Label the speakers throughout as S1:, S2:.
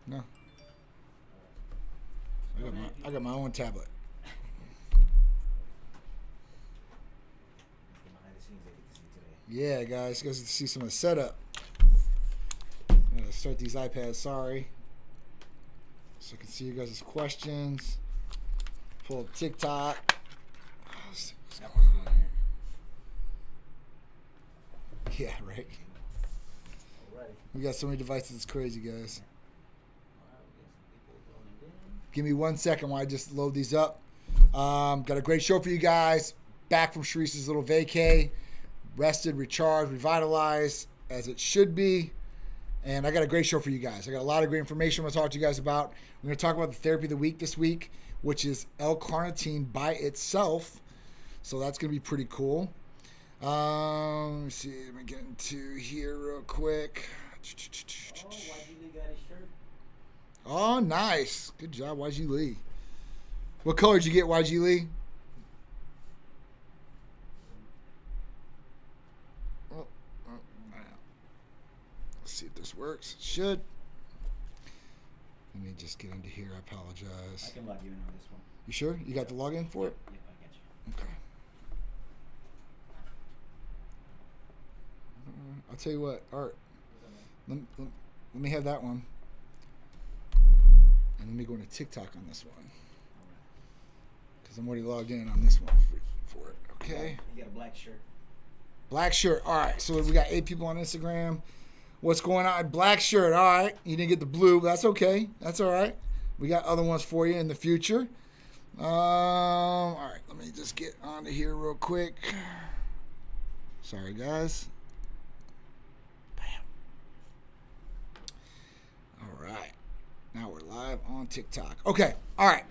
S1: No. I got my own tablet. Yeah, guys, get to see some of the setup. I'm gonna start these iPads. Sorry, so I can see you guys' questions. Pull up TikTok. Yeah, right. We got so many devices. It's crazy, guys. Give me 1 second while I just load these up. Got a great show for you guys. Back from Sharice's little vacay. Rested, recharged, revitalized, as it should be. And I got a great show for you guys. I got a lot of great information I'm going to talk to you guys about. We're going to talk about the therapy of the week this week, which is L-Carnitine by itself. So that's going to be pretty cool. Let me see. Let me get into here real quick.
S2: Oh, YG got his shirt.
S1: Oh, nice. Good job, YG Lee. What color did you get, YG Lee? Let's see if this works. It should. Let me just get into here. I apologize.
S2: I can log you in on this one.
S1: You sure? You got the login for it?
S2: Yeah, I got you.
S1: Okay. I'll tell you what, Art. Let me have that one. And let me go into TikTok on this one. Because I'm already logged in on this one for it. Okay.
S2: You got a black shirt.
S1: Black shirt. All right. So we got 8 people on Instagram. What's going on? Black shirt. All right. You didn't get the blue. But that's okay. That's all right. We got other ones for you in the future. All right. Let me just get onto here real quick. Sorry, guys. Bam. All right. Now we're live on TikTok. Okay. All right.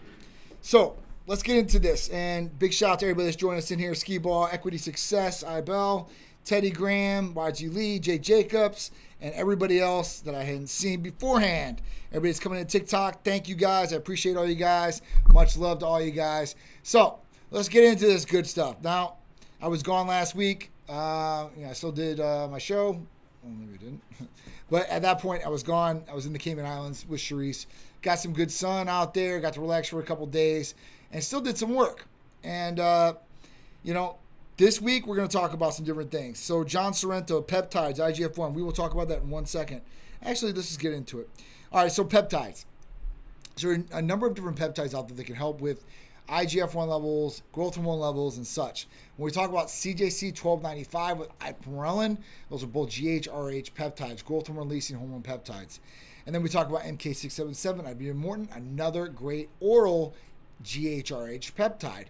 S1: So let's get into this. And big shout out to everybody that's joining us in here. Ski Ball, Equity Success, Ibel, Teddy Graham, YG Lee, Jay Jacobs, and everybody else that I hadn't seen beforehand. Everybody's coming in TikTok. Thank you guys. I appreciate all you guys. Much love to all you guys. So let's get into this good stuff. Now, I was gone last week. I still did my show. Well, maybe I didn't. But at that point, I was gone. I was in the Cayman Islands with Sharice. Got some good sun out there. Got to relax for a couple days. And still did some work. And, this week we're going to talk about some different things. So John Sorrento, peptides, IGF-1. We will talk about that in 1 second. Actually, let's just get into it. All right, so peptides. So there are a number of different peptides out there that can help with IGF-1 levels, growth hormone levels, and such. When we talk about CJC 1295 with ipamorelin, those are both GHRH peptides, growth hormone releasing hormone peptides. And then we talk about MK677, ibutamoren, another great oral GHRH peptide.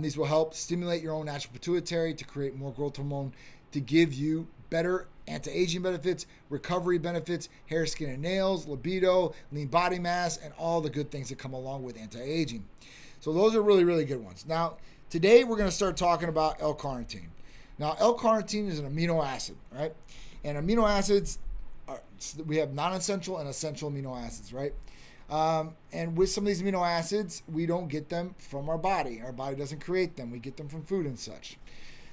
S1: These will help stimulate your own natural pituitary to create more growth hormone to give you better anti-aging benefits, recovery benefits, hair, skin, and nails, libido, lean body mass, and all the good things that come along with anti-aging. So those are really, really good ones. Now, today we're going to start talking about L-Carnitine. Now, L-Carnitine is an amino acid, right? And amino acids, we have non-essential and essential amino acids, right? And with some of these amino acids, we don't get them from our body. Our body doesn't create them. We get them from food and such.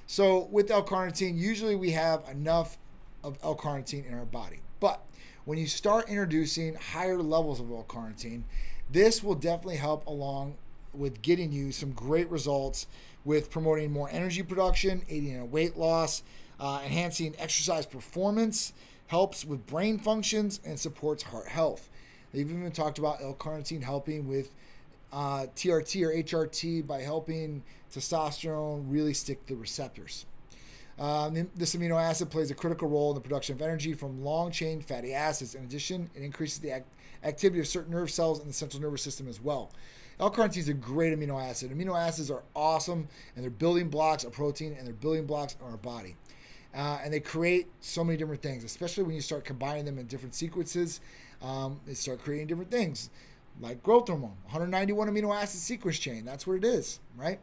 S1: So with L-Carnitine, usually we have enough of L-Carnitine in our body. But when you start introducing higher levels of L-Carnitine, this will definitely help along with getting you some great results with promoting more energy production, aiding in weight loss, enhancing exercise performance, helps with brain functions, and supports heart health. They've even talked about L-Carnitine helping with TRT or HRT by helping testosterone really stick to the receptors. This amino acid plays a critical role in the production of energy from long-chain fatty acids. In addition, it increases the activity of certain nerve cells in the central nervous system as well. L-Carnitine is a great amino acid. Amino acids are awesome, and they're building blocks of protein, and they're building blocks in our body. And they create so many different things, especially when you start combining them in different sequences. They start creating different things, like growth hormone, 191 amino acid sequence chain. That's what it is, right?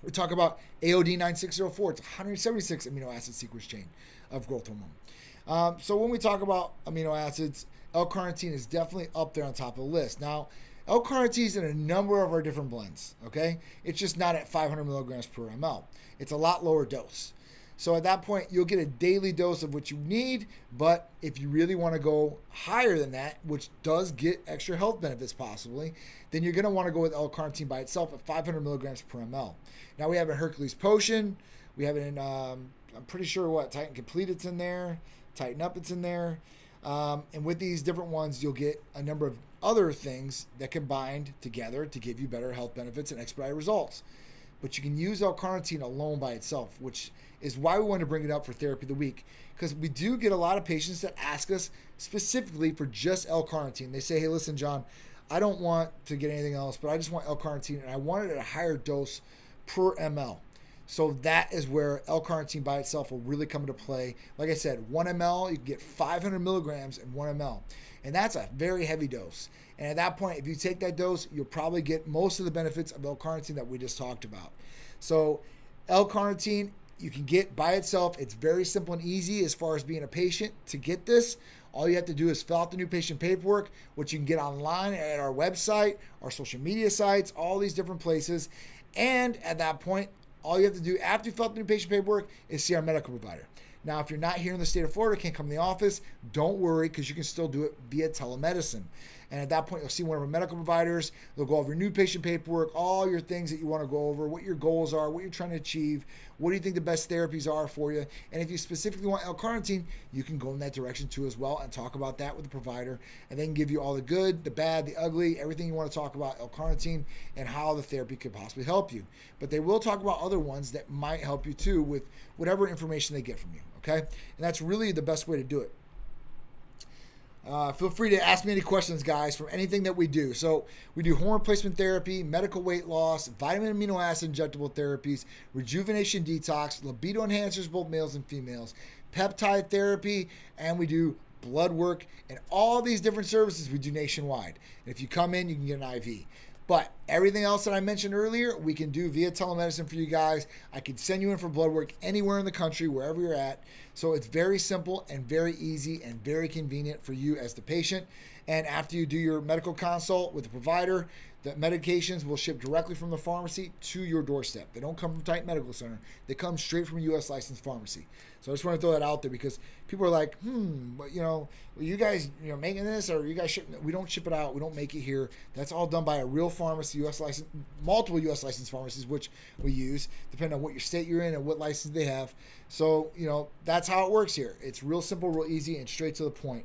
S1: We talk about AOD 9604. It's 176 amino acid sequence chain of growth hormone. So when we talk about amino acids, L-Carnitine is definitely up there on top of the list. Now, L-Carnitine is in a number of our different blends, okay? It's just not at 500 milligrams per ml. It's a lot lower dose. So at that point, you'll get a daily dose of what you need. But if you really want to go higher than that, which does get extra health benefits possibly, then you're going to want to go with L-Carnitine by itself at 500 milligrams per ml. Now we have a Hercules Potion. We have it in, I'm pretty sure Tighten Complete it's in there. Tighten Up it's in there. And with these different ones, you'll get a number of other things that combined together to give you better health benefits and expedited results. But you can use L-Carnitine alone by itself, which is why we want to bring it up for Therapy of the Week. Because we do get a lot of patients that ask us specifically for just L-Carnitine. They say, hey, listen, John, I don't want to get anything else, but I just want L-Carnitine, and I want it at a higher dose per ml. So that is where L-Carnitine by itself will really come into play. Like I said, 1 ml, you can get 500 milligrams in 1 ml. And that's a very heavy dose. And at that point, if you take that dose, you'll probably get most of the benefits of L-Carnitine that we just talked about. So L-Carnitine, you can get by itself. It's very simple and easy as far as being a patient to get this. All you have to do is fill out the new patient paperwork, which you can get online at our website, our social media sites, all these different places. And at that point, all you have to do after you fill out the new patient paperwork is see our medical provider. Now, if you're not here in the state of Florida, can't come to the office, don't worry, because you can still do it via telemedicine. And at that point, you'll see one of our medical providers. They'll go over your new patient paperwork, all your things that you want to go over, what your goals are, what you're trying to achieve, what do you think the best therapies are for you. And if you specifically want L-Carnitine, you can go in that direction too as well and talk about that with the provider. And they can give you all the good, the bad, the ugly, everything you want to talk about L-Carnitine and how the therapy could possibly help you. But they will talk about other ones that might help you too with whatever information they get from you. Okay? And that's really the best way to do it. Feel free to ask me any questions, guys, from anything that we do. So we do hormone replacement therapy, medical weight loss, vitamin amino acid injectable therapies, rejuvenation detox, libido enhancers, both males and females, peptide therapy, and we do blood work, and all these different services we do nationwide. And if you come in, you can get an IV. But everything else that I mentioned earlier, we can do via telemedicine for you guys. I can send you in for blood work anywhere in the country, wherever you're at. So it's very simple and very easy and very convenient for you as the patient. And after you do your medical consult with the provider, the medications will ship directly from the pharmacy to your doorstep. They don't come from Titan Medical Center. They come straight from a U.S. licensed pharmacy. So I just want to throw that out there because people are like, but you guys, making this, or you guys ship? We don't ship it out. We don't make it here. That's all done by a real pharmacy, U.S. licensed, multiple U.S. licensed pharmacies, which we use, depending on what your state you're in and what license they have. So, that's how it works here. It's real simple, real easy, and straight to the point.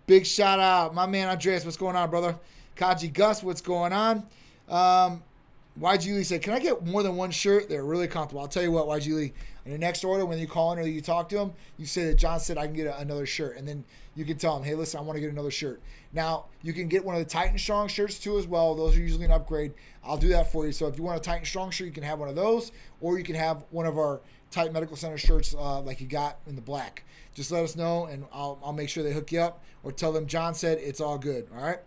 S1: Big shout out, my man Andreas. What's going on, brother? Kaji Gus, what's going on? YG Lee said, can I get more than one shirt? They're really comfortable. I'll tell you what, YG Lee, on your next order, when you call in or you talk to him, you say that John said I can get another shirt. And then you can tell him, hey, listen, I want to get another shirt. Now, you can get one of the Titan Strong shirts too as well. Those are usually an upgrade. I'll do that for you. So if you want a Titan Strong shirt, you can have one of those, or you can have one of our Titan Medical Center shirts like you got in the black. Just let us know, and I'll make sure they hook you up, or tell them John said it's all good. All right?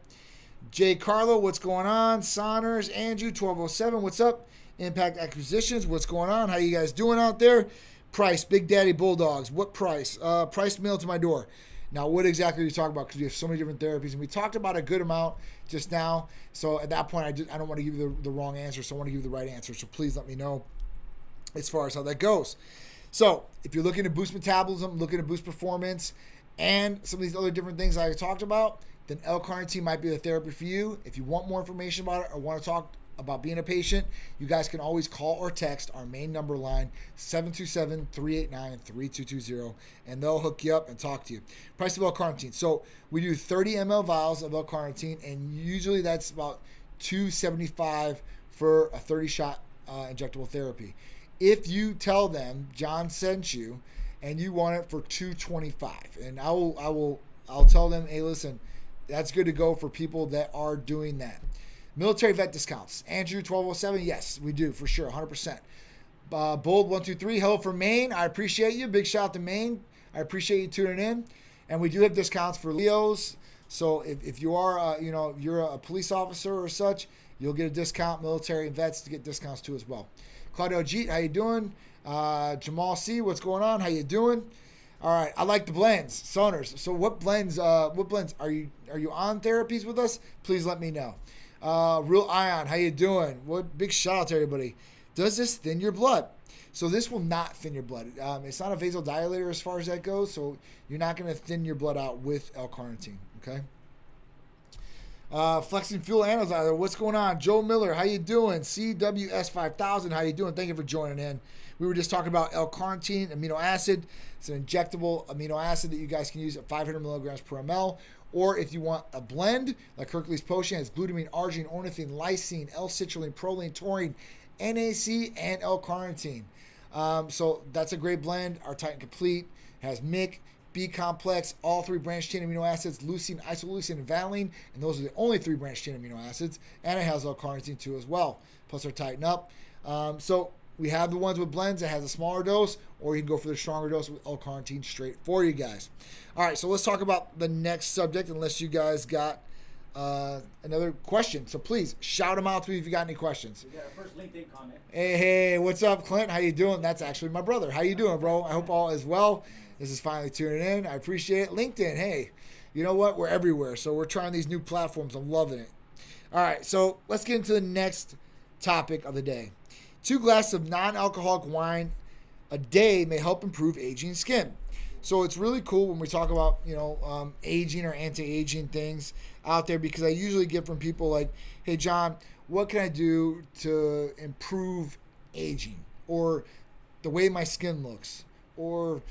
S1: Jay Carlo, what's going on? Saunders, Andrew, 1207, what's up? Impact Acquisitions, what's going on? How you guys doing out there? Price, Big Daddy Bulldogs, what price? Price mailed to my door. Now, what exactly are you talking about? Because we have so many different therapies, and we talked about a good amount just now. So at that point, I don't want to give you the wrong answer, so I want to give you the right answer. So please let me know as far as how that goes. So if you're looking to boost metabolism, looking to boost performance, and some of these other different things I talked about, then L-Carnitine might be the therapy for you. If you want more information about it or want to talk about being a patient, you guys can always call or text our main number line, 727-389-3220, and they'll hook you up and talk to you. Price of L-Carnitine. So we do 30 ml vials of L-Carnitine, and usually that's about $275 for a 30-shot injectable therapy. If you tell them John sent you and you want it for $225, and I'll tell them, hey, listen, that's good to go for people that are doing that. Military vet discounts. Andrew, 1207, yes, we do, for sure, 100%. Bold123, hello from Maine. I appreciate you. Big shout out to Maine. I appreciate you tuning in. And we do have discounts for Leos. So if you are, you're a police officer or such, you'll get a discount. Military and vets to get discounts too as well. Claudio Jeet, how you doing? Jamal C, what's going on? How you doing? All right, I like the blends, Saunders. So what blends are you on therapies with us? Please let me know. Real Ion, how you doing? What big shout out to everybody. Does this thin your blood? So this will not thin your blood. It's not a vasodilator as far as that goes, so you're not going to thin your blood out with L-Carnitine, okay? Flexing Fuel Analyzer, what's going on? Joe Miller, how you doing? CWS5000, how you doing? Thank you for joining in. We were just talking about L-Carnitine amino acid. It's an injectable amino acid that you guys can use at 500 milligrams per ml. Or if you want a blend, like Hercules Potion, has glutamine, arginine, ornithine, lysine, L-citrulline, proline, taurine, NAC, and L-Carnitine. So that's a great blend. Our Titan Complete has MIC, B-complex, all 3 branched chain amino acids, leucine, isoleucine, and valine, and those are the only 3 branched chain amino acids. And it has L-Carnitine too as well, plus our Titan Up. So we have the ones with blends that has a smaller dose, or you can go for the stronger dose with L-Carnitine straight for you guys. All right, so let's talk about the next subject, unless you guys got another question. So please shout them out to me if you got any questions.
S2: We got our first LinkedIn comment.
S1: Hey, what's up, Clint? How you doing? That's actually my brother. How you doing, bro? I hope all is well. This is finally tuning in. I appreciate it. LinkedIn, hey, you know what? We're everywhere, so we're trying these new platforms. I'm loving it. All right, so let's get into the next topic of the day. 2 glasses of non-alcoholic wine a day may help improve aging skin. So it's really cool when we talk about, aging or anti-aging things out there, because I usually get from people like, hey, John, what can I do to improve aging, or the way my skin looks, or,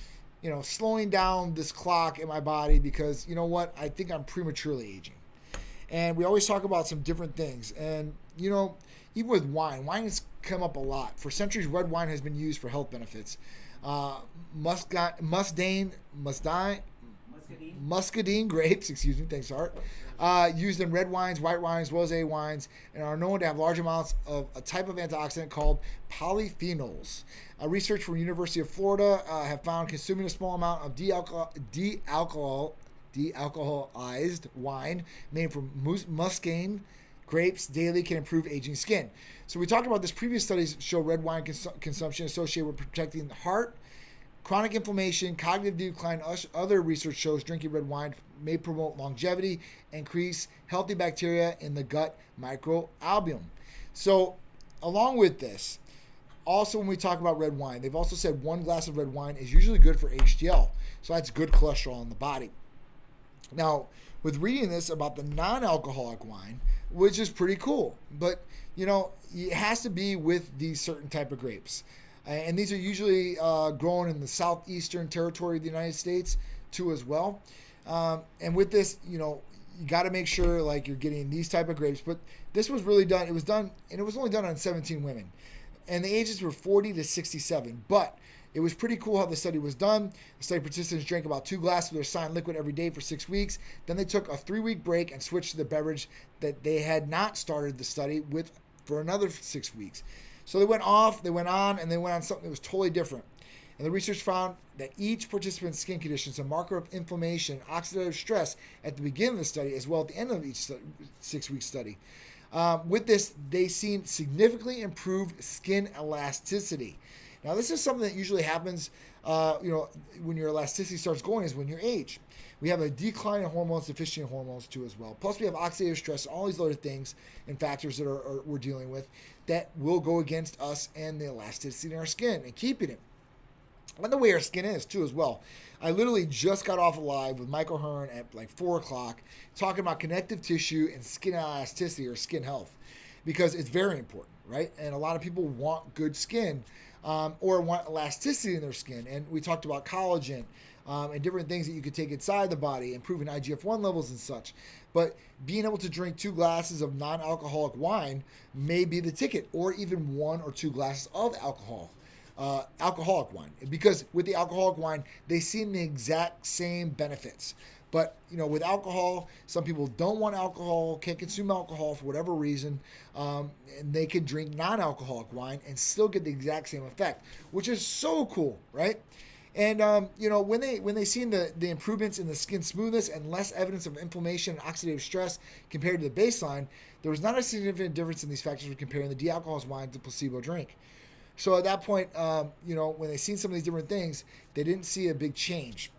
S1: slowing down this clock in my body because, you know what, I think I'm prematurely aging. And we always talk about some different things. And, even with wine has come up a lot. For centuries, red wine has been used for health benefits. Muscadine grapes, thanks, Art, used in red wines, white wines, rosé wines, and are known to have large amounts of a type of antioxidant called polyphenols. Research from University of Florida have found consuming a small amount of dealcoholized wine made from muscadine grapes daily can improve aging skin. So we talked about this. Previous studies show red wine consumption associated with protecting the heart, chronic inflammation, cognitive decline. Other research shows drinking red wine may promote longevity, increase healthy bacteria in the gut microbiome. So along with this, also when we talk about red wine, they've also said 1 glass of red wine is usually good for HDL. So that's good cholesterol in the body. Now, with reading this about the non-alcoholic wine, which is pretty cool, but it has to be with these certain type of grapes. And these are usually grown in the southeastern territory of the United States too as well. And with this, you got to make sure like you're getting these type of grapes. But this was really done. It was done, and it was only done on 17 women. And the ages were 40 to 67. But it was pretty cool how the study was done. The study participants drank about 2 glasses of their assigned liquid every day for 6 weeks. Then they took a 3-week break and switched to the beverage that they had not started the study with for another 6 weeks. So they went on, and they went on something that was totally different. And the research found that each participant's skin condition is a marker of inflammation, oxidative stress at the beginning of the study, as well at the end of each 6-week study. With this, they seen significantly improved skin elasticity. Now, this is something that usually happens, when your elasticity starts going is when you age. We have a decline in hormones, deficiency in hormones too as well. Plus, we have oxidative stress, all these other things and factors that we're dealing with that will go against us and the elasticity in our skin and keeping it. And the way our skin is too as well. I literally just got off live with Michael Hearn at like 4 o'clock talking about connective tissue and skin elasticity or skin health, because it's very important, right? And a lot of people want good skin or want elasticity in their skin. And we talked about collagen and different things that you could take inside the body, improving IGF-1 levels and such. But being able to drink 2 glasses of non-alcoholic wine may be the ticket, or even 1 or 2 glasses of alcoholic wine, because with the alcoholic wine, they seem the exact same benefits. But, with alcohol, some people don't want alcohol, can't consume alcohol for whatever reason, and they can drink non-alcoholic wine and still get the exact same effect, which is so cool, right? And, when they seen the improvements in the skin smoothness and less evidence of inflammation and oxidative stress compared to the baseline, there was not a significant difference in these factors when comparing the de-alcoholized wine to placebo drink. So at that point, when they seen some of these different things, they didn't see a big change.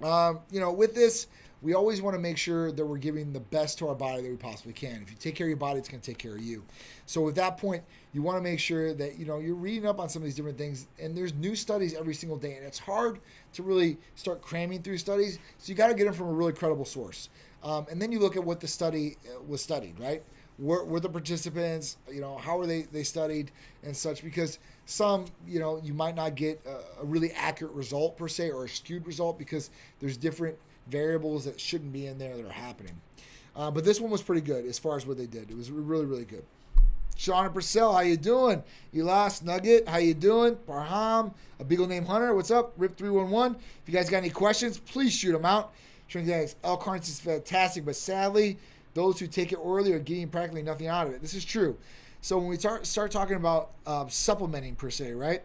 S1: With this, we always want to make sure that we're giving the best to our body that we possibly can. If you take care of your body, it's going to take care of you. So with that point, you want to make sure that, you're reading up on some of these different things, and there's new studies every single day, and it's hard to really start cramming through studies. So you got to get them from a really credible source. And then you look at what the study was studied, right? Were the participants, how were they studied and such, because some, you might not get a really accurate result per se, or a skewed result, because there's different variables that shouldn't be in there that are happening. But this one was pretty good as far as what they did. It was really, really good. Sean and Purcell, how you doing? Elas Nugget, how you doing? Parham, a beagle named Hunter, what's up? Rip311. If you guys got any questions, please shoot them out. L-Carnitine is fantastic, but sadly, those who take it orally are getting practically nothing out of it. This is true. So when we start talking about supplementing per se, right?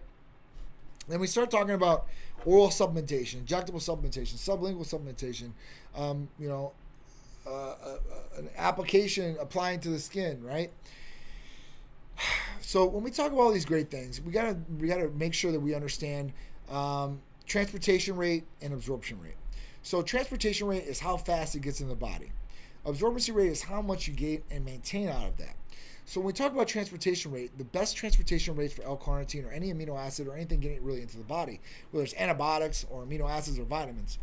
S1: Then we start talking about oral supplementation, injectable supplementation, sublingual supplementation, an application applying to the skin, right? So when we talk about all these great things, we gotta make sure that we understand transportation rate and absorption rate. So transportation rate is how fast it gets in the body. Absorbency rate is how much you get and maintain out of that. So when we talk about transportation rate, the best transportation rates for L-Carnitine or any amino acid or anything getting really into the body, whether it's antibiotics or amino acids or vitamins,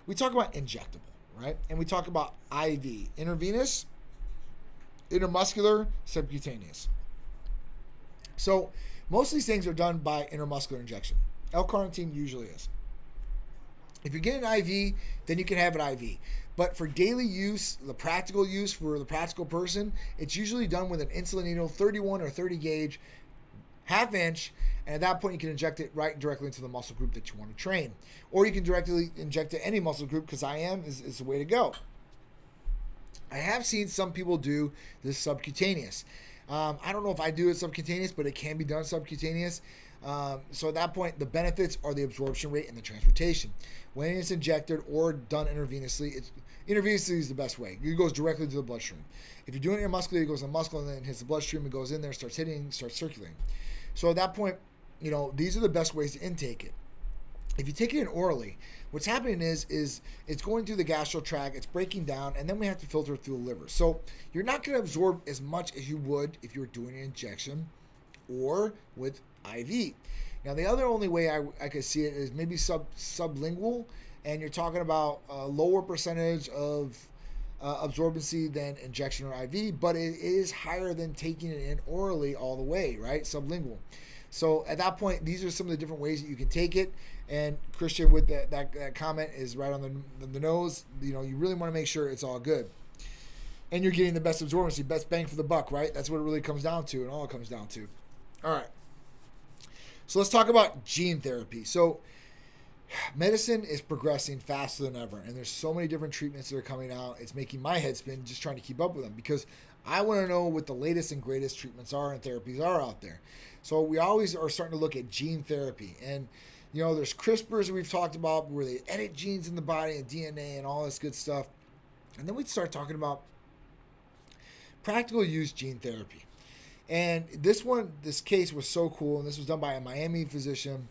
S1: we talk about injectable, right? And we talk about IV, intravenous, intramuscular, subcutaneous. So most of these things are done by intramuscular injection. L-Carnitine usually is. If you're getting an IV, then you can have an IV. But for daily use, the practical use for the practical person, it's usually done with an insulin needle, 31 or 30 gauge, half inch, and at that point you can inject it right directly into the muscle group that you want to train. Or you can directly inject it to any muscle group, because IM is the way to go. I have seen some people do this subcutaneous. I don't know if I do it subcutaneous, but it can be done subcutaneous. So at that point, the benefits are the absorption rate and the transportation. When it's injected or done intravenously, intravenously is the best way. It goes directly to the bloodstream. If you're doing it intramuscularly, it goes in the muscle and then hits the bloodstream, it goes in there, starts circulating. So at that point, these are the best ways to intake it. If you take it in orally, what's happening is it's going through the gastro tract, it's breaking down, and then we have to filter it through the liver. So you're not going to absorb as much as you would if you were doing an injection or with IV. Now, the other only way I could see it is maybe sublingual, and you're talking about a lower percentage of absorbency than injection or IV, but it is higher than taking it in orally all the way, right? Sublingual. So at that point, these are some of the different ways that you can take it. And Christian, with that comment is right on the nose. You really want to make sure it's all good, and you're getting the best absorbency, best bang for the buck, right? That's what it really comes down to, and all it comes down to. All right. So let's talk about gene therapy. So medicine is progressing faster than ever, and there's so many different treatments that are coming out. It's making my head spin just trying to keep up with them, because I want to know what the latest and greatest treatments are and therapies are out there. So we always are starting to look at gene therapy. And, there's CRISPRs that we've talked about where they edit genes in the body and DNA and all this good stuff. And then we start talking about practical use gene therapy. And this case was so cool, and this was done by a Miami physician,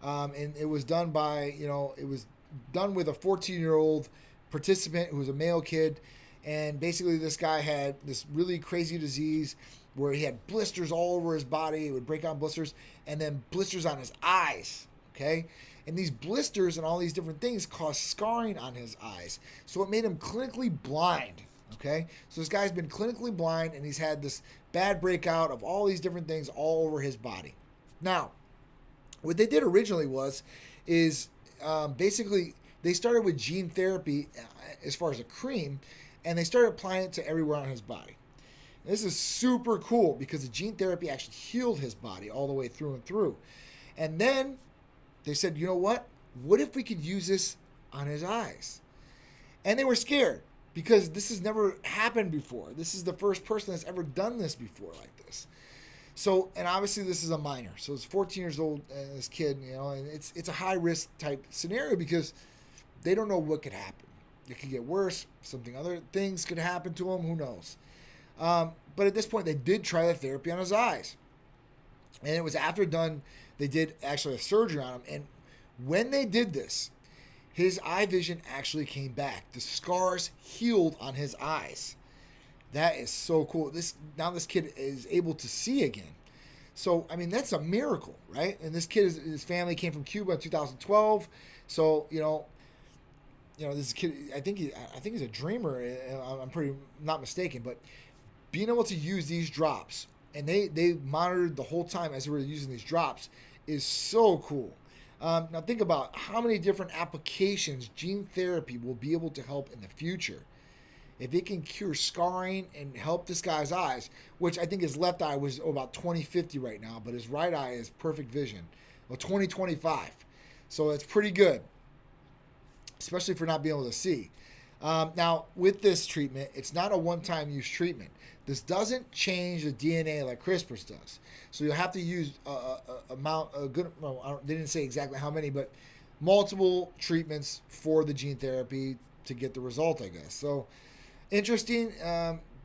S1: and it was done by, it was done with a 14-year-old participant who was a male kid, and basically this guy had this really crazy disease where he had blisters all over his body. It would break out blisters, and then blisters on his eyes, okay? And these blisters and all these different things caused scarring on his eyes, so it made him clinically blind. Okay, so this guy's been clinically blind, and he's had this bad breakout of all these different things all over his body. Now, what they did originally is basically they started with gene therapy as far as a cream, and they started applying it to everywhere on his body. And this is super cool because the gene therapy actually healed his body all the way through and through. And then they said, you know what? What if we could use this on his eyes? And they were scared, because this has never happened before. This is the first person that's ever done this before like this. So, and obviously this is a minor. So it's 14 years old, and this kid, and it's a high risk type scenario because they don't know what could happen. It could get worse. Other things could happen to him. Who knows? But at this point, they did try the therapy on his eyes. And it was after done, they did actually a surgery on him. And when they did this, his eye vision actually came back. The scars healed on his eyes. That is so cool. Now this kid is able to see again. So, I mean, that's a miracle, right? And this kid, his family came from Cuba in 2012. So, this kid, I think he's a dreamer. I'm pretty not mistaken, but being able to use these drops, and they monitored the whole time as they were using these drops, is so cool. Now think about how many different applications gene therapy will be able to help in the future. If it can cure scarring and help this guy's eyes, which I think his left eye was about 20/50 right now, but his right eye is perfect vision. Well, 20/25. So it's pretty good, especially for not being able to see. Now, with this treatment, it's not a one-time use treatment. This doesn't change the DNA like CRISPR's does. So you'll have to use they didn't say exactly how many, but multiple treatments for the gene therapy to get the result, I guess. So interesting.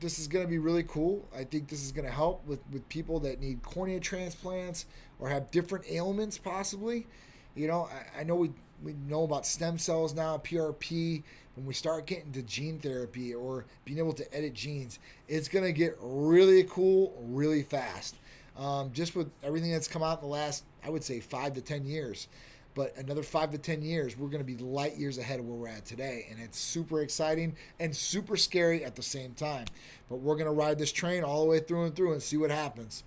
S1: This is going to be really cool. I think this is going to help with people that need cornea transplants or have different ailments possibly. I know we know about stem cells now, PRP. When we start getting to gene therapy or being able to edit genes, it's going to get really cool really fast. Just with everything that's come out in the last, I would say, 5 to 10 years. But another 5 to 10 years, we're going to be light years ahead of where we're at today. And it's super exciting and super scary at the same time. But we're going to ride this train all the way through and through and see what happens.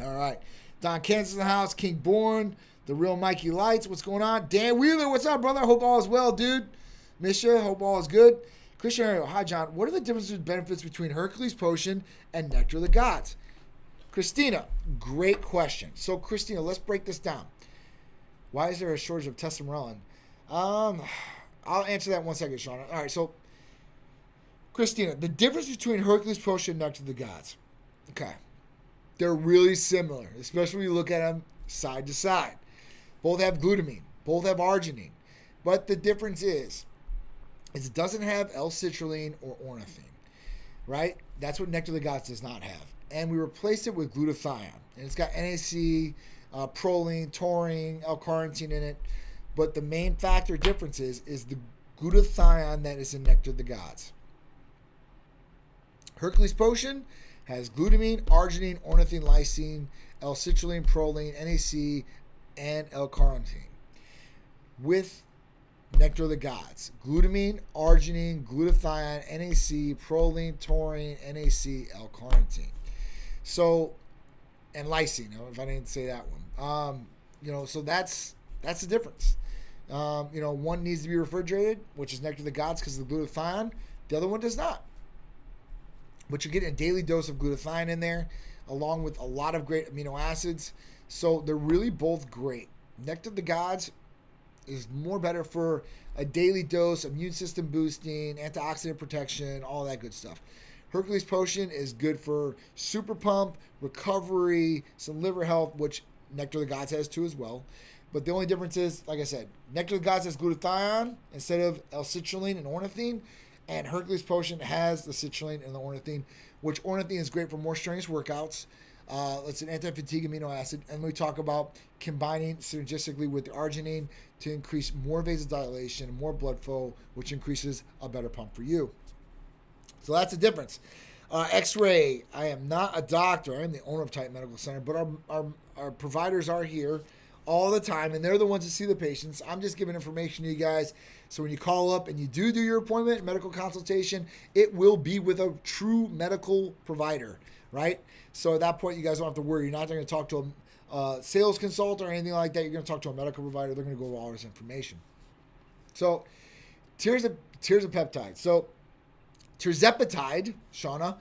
S1: All right. Don Kansas in the house. King Born. The Real Mikey Lights. What's going on? Dan Wheeler. What's up, brother? Hope all is well, dude. Miss you. Hope all is good. Christian Ariel. Hi, John. What are the differences and benefits between Hercules Potion and Nectar of the Gods? Christina. Great question. So, Christina, let's break this down. Why is there a shortage of testosterone? I'll answer that in 1 second, Sean. All right, so, Christina, the difference between Hercules Potion and Nectar of the Gods. Okay. They're really similar, especially when you look at them side to side. Both have glutamine. Both have arginine. But the difference is it doesn't have L-citrulline or ornithine, right? That's what Nectar of the Gods does not have. And we replaced it with glutathione. And it's got NAC, proline, taurine, L-Carnitine in it. But the main factor difference is the glutathione that is in Nectar of the Gods. Hercules Potion has glutamine, arginine, ornithine, lysine, L-citrulline, proline, NAC, and L-Carnitine. With Nectar of the Gods, glutamine, arginine, glutathione, NAC, proline, taurine, NAC, L-Carnitine. So, and lysine, if I didn't say that one. So that's the difference. One needs to be refrigerated, which is Nectar of the Gods because of the glutathione. The other one does not. But you're getting a daily dose of glutathione in there, along with a lot of great amino acids. So they're really both great. Nectar of the Gods is more better for a daily dose, immune system boosting, antioxidant protection, all that good stuff. Hercules Potion is good for super pump, recovery, some liver health, which Nectar of the Gods has too as well. But the only difference is, like I said, Nectar of the Gods has glutathione instead of L-citrulline and ornithine. And Hercules Potion has the citrulline and the ornithine, which ornithine is great for more strenuous workouts. It's an anti-fatigue amino acid. And we talk about combining synergistically with the arginine to increase more vasodilation, more blood flow, which increases a better pump for you. So that's the difference. X-ray. I am not a doctor. I am the owner of Titan Medical Center, but our providers are here all the time, and they're the ones that see the patients. I'm just giving information to you guys. So when you call up and you do your appointment, medical consultation, it will be with a true medical provider, right? So at that point, you guys don't have to worry. You're not going to talk to a sales consultant or anything like that. You're going to talk to a medical provider. They're going to go over all this information. So here's a peptide. So tirzepatide, Shauna,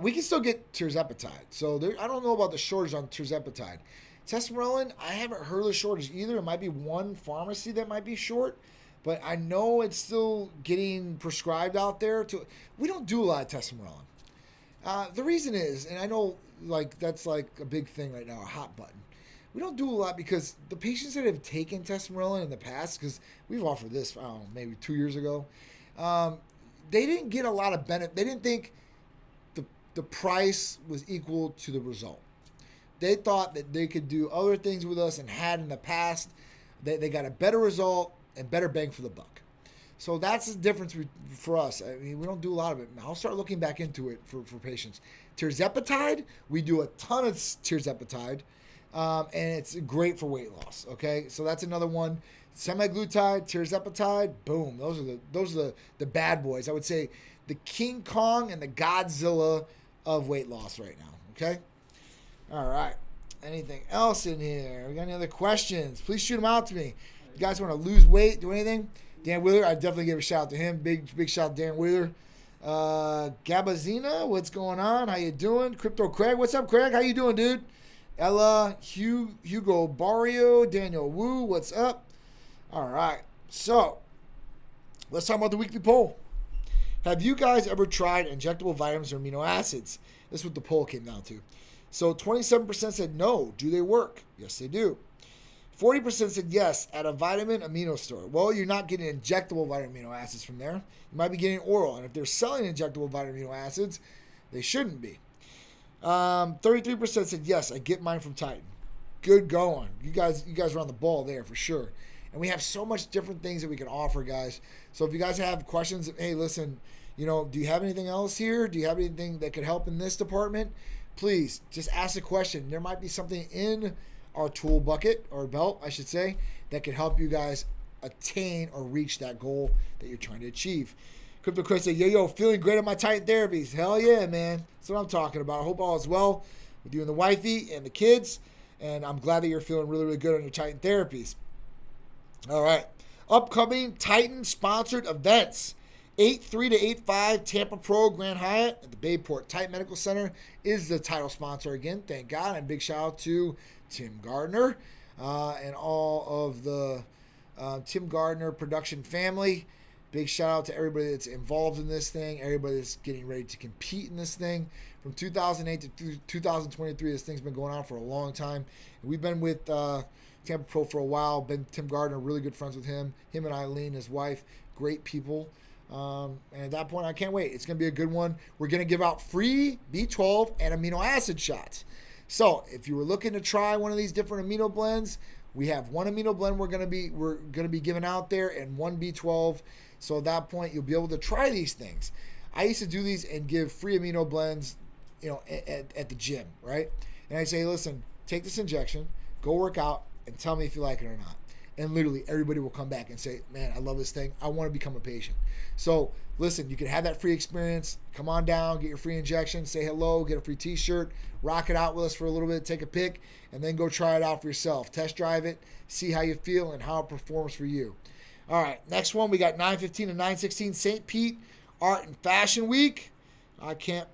S1: we can still get tirzepatide. So I don't know about the shortage on tirzepatide. Testosterone, I haven't heard of the shortage either. It might be one pharmacy that might be short, but I know it's still getting prescribed out there. We don't do a lot of testosterone. The reason is, and I know that's like a big thing right now, a hot button. We don't do a lot because the patients that have taken testosterone in the past, because we've offered this, I don't know, maybe 2 years ago, they didn't get a lot of benefit. They didn't think the price was equal to the result. They thought that they could do other things with us and had in the past. They got a better result and better bang for the buck. So that's the difference for us. I mean, we don't do a lot of it. I'll start looking back into it for patients. Tirzepatide, we do a ton of tirzepatide, and it's great for weight loss. Okay, so that's another one. Semaglutide, tirzepatide, boom. Those are the bad boys. I would say the King Kong and the Godzilla of weight loss right now. Okay, all right. Anything else in here? We got any other questions? Please shoot them out to me. You guys want to lose weight, do anything? Dan Wheeler, I definitely give a shout out to him. Big shout out to Dan Wheeler. Gabazina, what's going on? How you doing? Crypto Craig, what's up, Craig? How you doing, dude? Ella, Hugo Barrio, Daniel Wu, what's up? All right, so let's talk about the weekly poll. Have you guys ever tried injectable vitamins or amino acids? This is what the poll came down to. So 27% said no. Do they work? Yes, they do. 40% said yes at a vitamin amino store. Well, you're not getting injectable vitamin amino acids from there. You might be getting oral. And if they're selling injectable vitamin amino acids, they shouldn't be. 33% said yes, I get mine from Titan. Good going. You guys are on the ball there for sure. And we have so much different things that we can offer, guys. So if you guys have questions, hey, listen, do you have anything else here? Do you have anything that could help in this department? Please just ask a question. There might be something in our tool bucket, or belt, I should say, that can help you guys attain or reach that goal that you're trying to achieve. Crypto Chris said, yo, feeling great at my Titan therapies. Hell yeah, man. That's what I'm talking about. I hope all is well with you and the wifey and the kids. And I'm glad that you're feeling really, really good on your Titan therapies. All right. Upcoming Titan sponsored events. 8-3 to 8-5 Tampa Pro Grand Hyatt at the Bayport Titan Medical Center is the title sponsor again. Thank God. And big shout out to Tim Gardner and all of the Tim Gardner production family. Big shout out to everybody that's involved in this thing, everybody that's getting ready to compete in this thing. From 2008 to 2023, this thing's been going on for a long time. And we've been with Tampa Pro for a while. Been Tim Gardner, really good friends with him. Him and Eileen, his wife, great people. And at that point, I can't wait. It's going to be a good one. We're going to give out free B12 and amino acid shots. So if you were looking to try one of these different amino blends, we have one amino blend we're going to be giving out there and one B12. So at that point, you'll be able to try these things. I used to do these and give free amino blends, at the gym, right? And I say, listen, take this injection, go work out, and tell me if you like it or not. And literally everybody will come back and say, man, I love this thing. I want to become a patient. So listen, you can have that free experience. Come on down, get your free injection, say hello, get a free t-shirt, rock it out with us for a little bit, take a pic, and then go try it out for yourself. Test drive it, see how you feel and how it performs for you. All right, next one, we got 9/15 and 9/16 St. Pete Art and Fashion Week. I can't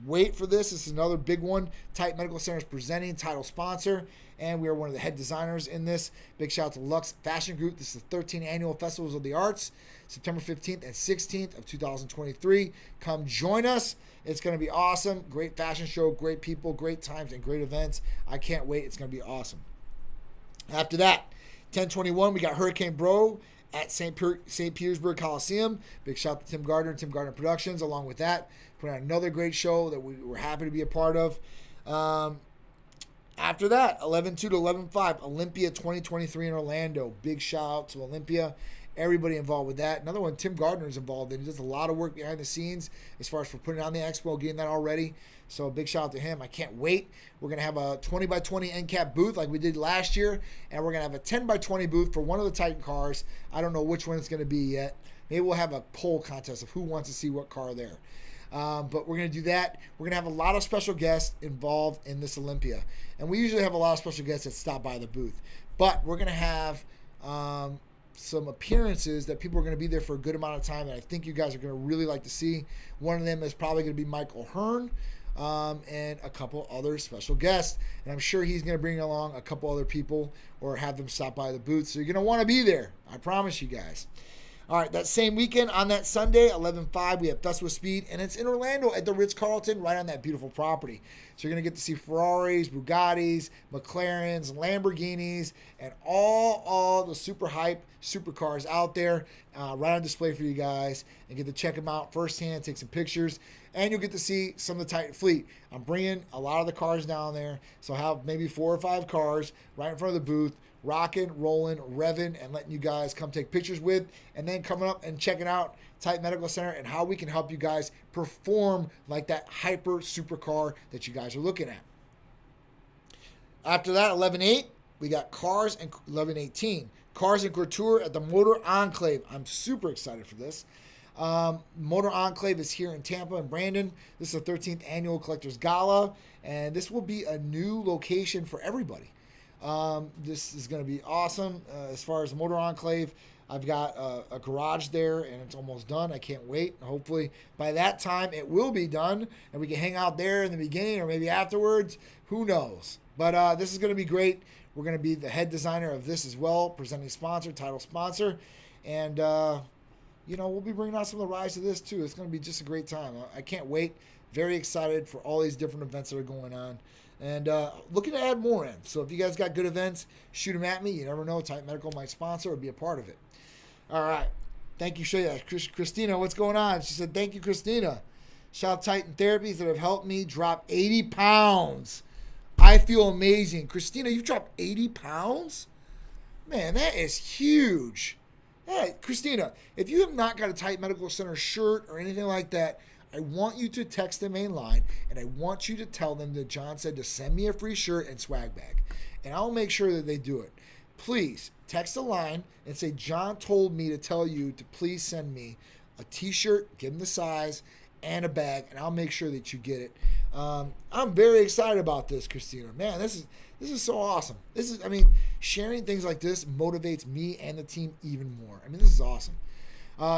S1: wait for this. This is another big one. Titan Medical Center is presenting, title sponsor, and we are one of the head designers in this. Big shout out to Lux Fashion Group. This is the 13th Annual Festivals of the Arts, September 15th and 16th of 2023. Come join us. It's going to be awesome. Great fashion show, great people, great times, and great events. I can't wait. It's going to be awesome. After that, 10/21, we got Hurricane Bro at St. Petersburg Coliseum. Big shout out to Tim Gardner and Tim Gardner Productions. Along with that, put on another great show that we were happy to be a part of. After that, 11/2 to 11/5, Olympia 2023 in Orlando. Big shout out to Olympia. Everybody involved with that. Another one, Tim Gardner is involved in. He does a lot of work behind the scenes as far as for putting on the expo, getting that all ready. So big shout out to him. I can't wait. We're going to have a 20x20 end cap booth like we did last year. And we're going to have a 10x20 booth for one of the Titan cars. I don't know which one it's going to be yet. Maybe we'll have a poll contest of who wants to see what car there. But we're going to do that. We're going to have a lot of special guests involved in this Olympia. And we usually have a lot of special guests that stop by the booth. But we're going to have some appearances that people are going to be there for a good amount of time that I think you guys are going to really like to see. One of them is probably going to be Michael Hearn and a couple other special guests. And I'm sure he's going to bring along a couple other people or have them stop by the booth. So you're going to want to be there. I promise you guys. All right, that same weekend on that Sunday, 11/5, we have Festival Speed, and it's in Orlando at the Ritz-Carlton, right on that beautiful property. So you're going to get to see Ferraris, Bugattis, McLarens, Lamborghinis, and all the super hype supercars out there. right on display for you guys, and get to check them out firsthand, take some pictures, and you'll get to see some of the Titan fleet. I'm bringing a lot of the cars down there, so I'll have maybe 4 or 5 cars right in front of the booth, rocking, rolling, revving, and letting you guys come take pictures with, and then coming up and checking out Titan Medical Center and how we can help you guys perform like that hyper supercar that you guys are looking at. After that, 11/8, we got cars and 11/18. Cars and Couture at the Motor Enclave. I'm super excited for this. Motor Enclave is here in Tampa and Brandon. This is the 13th Annual Collectors Gala, and this will be a new location for everybody. This is going to be awesome. As far as the Motor Enclave, I've got a garage there, and it's almost done. I can't wait. Hopefully, by that time, it will be done, and we can hang out there in the beginning or maybe afterwards. Who knows? But this is going to be great. We're going to be the head designer of this as well, presenting sponsor, title sponsor. And, we'll be bringing out some of the rides to this too. It's going to be just a great time. I can't wait. Very excited for all these different events that are going on. And looking to add more in. So if you guys got good events, shoot them at me. You never know. Titan Medical might sponsor or be a part of it. All right. Thank you, Shaya. Christina, what's going on? She said, thank you, Christina. Shout out Titan Therapies that have helped me drop 80 pounds. I feel amazing. Christina, you dropped 80 pounds? Man, that is huge. Hey, Christina, if you have not got a Titan Medical Center shirt or anything like that, I want you to text the main line, and I want you to tell them that John said to send me a free shirt and swag bag. And I'll make sure that they do it. Please, text the line and say, John told me to tell you to please send me a t-shirt, give them the size, and a bag, and I'll make sure that you get it. I'm very excited about this, Christina. Man, this is so awesome. Sharing things like this motivates me and the team even more. This is awesome.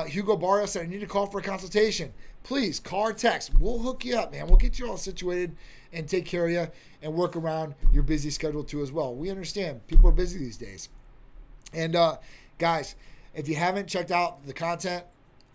S1: Hugo Barrios said, I need to call for a consultation. Please, call or text. We'll hook you up, man. We'll get you all situated and take care of you and work around your busy schedule too as well. We understand people are busy these days. And guys, if you haven't checked out the content,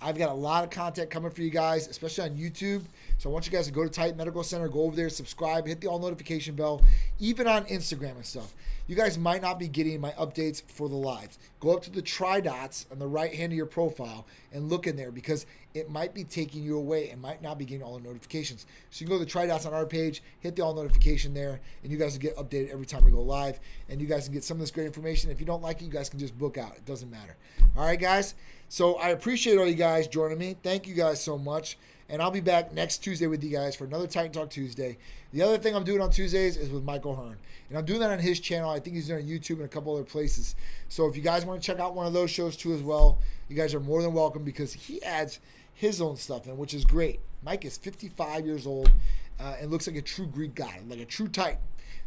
S1: I've got a lot of content coming for you guys, especially on YouTube. So I want you guys to go to Titan Medical Center, go over there, subscribe, hit the all notification bell, even on Instagram and stuff. You guys might not be getting my updates for the lives. Go up to the tri dots on the right hand of your profile and look in there, because it might be taking you away and might not be getting all the notifications. So you can go to the tri dots on our page, hit the all notification there, and you guys will get updated every time we go live. And you guys can get some of this great information. If you don't like it, you guys can just book out. It doesn't matter. All right, guys. So I appreciate all you guys joining me. Thank you guys so much. And I'll be back next Tuesday with you guys for another Titan Talk Tuesday. The other thing I'm doing on Tuesdays is with Michael Hearn. And I'm doing that on his channel. I think he's doing it on YouTube and a couple other places. So if you guys want to check out one of those shows too as well, you guys are more than welcome, because he adds his own stuff in, which is great. Mike is 55 years old and looks like a true Greek god, like a true Titan.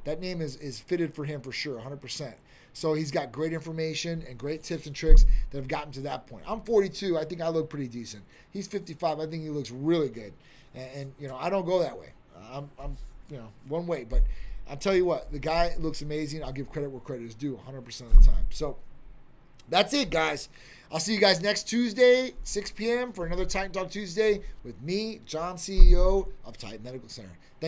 S1: That name is fitted for him for sure, 100%. So he's got great information and great tips and tricks that have gotten to that point. I'm 42. I think I look pretty decent. He's 55. I think he looks really good. And I don't go that way. I'm one way. But I'll tell you what, the guy looks amazing. I'll give credit where credit is due 100% of the time. So that's it, guys. I'll see you guys next Tuesday, 6 p.m. for another Titan Talk Tuesday with me, John, CEO of Titan Medical Center. Thank you.